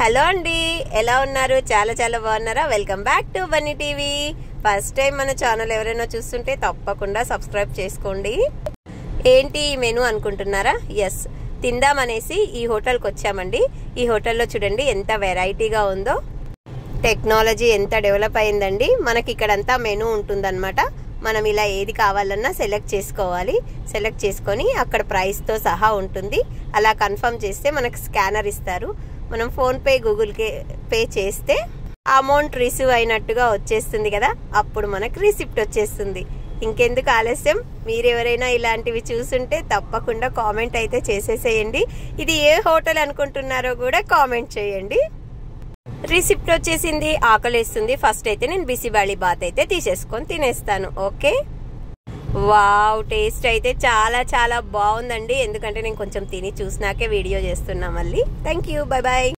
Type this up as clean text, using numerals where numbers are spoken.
Hello అండి, ఎలా ఉన్నారు? చాలా చాలా బాగున్నారా? Welcome back to Bunny TV. First time మన ఛానల్ ఎవరైనా చూస్తుంటే తప్పకుండా సబ్స్క్రైబ్ చేసుకోండి. ఏంటి ఈ మెనూ అనుకుంటున్నారా? ఎస్, తిందామనేసి ఈ హోటల్కి వచ్చామండి. ఈ హోటల్లో చూడండి ఎంత వెరైటీగా ఉందో. టెక్నాలజీ ఎంత డెవలప్ అయిందండి. మనకి ఇక్కడంతా మెనూ ఉంటుందన్నమాట. మనం ఇలా ఏది కావాలన్నా సెలెక్ట్ చేసుకోవాలి. సెలెక్ట్ చేసుకొని అక్కడ ప్రైస్తో సహా ఉంటుంది. అలా కన్ఫర్మ్ చేస్తే మనకు స్కానర్ ఇస్తారు. మనం ఫోన్పే, గూగుల్ పే చేస్తే అమౌంట్ రిసీవ్ అయినట్టుగా వచ్చేస్తుంది కదా, అప్పుడు మనకు రిసిప్ట్ వచ్చేస్తుంది. ఇంకెందుకు ఆలస్యం, మీరెవరైనా ఇలాంటివి చూసుంటే తప్పకుండా కామెంట్ అయితే చేసేసేయండి. ఇది ఏ హోటల్ అనుకుంటున్నారో కూడా కామెంట్ చేయండి. రిసిప్ట్ వచ్చేసింది, ఆకలిస్తుంది. ఫస్ట్ అయితే నేను బిసిబేళి బాత్ అయితే తీసేసుకొని తినేస్తాను. ఓకే, వావ్, టేస్ట్ అయితే చాలా చాలా బాగుందండి. ఎందుకంటే నేను కొంచెం తిని చూసినాకే వీడియో చేస్తున్నా మళ్ళీ. Thank you, bye bye.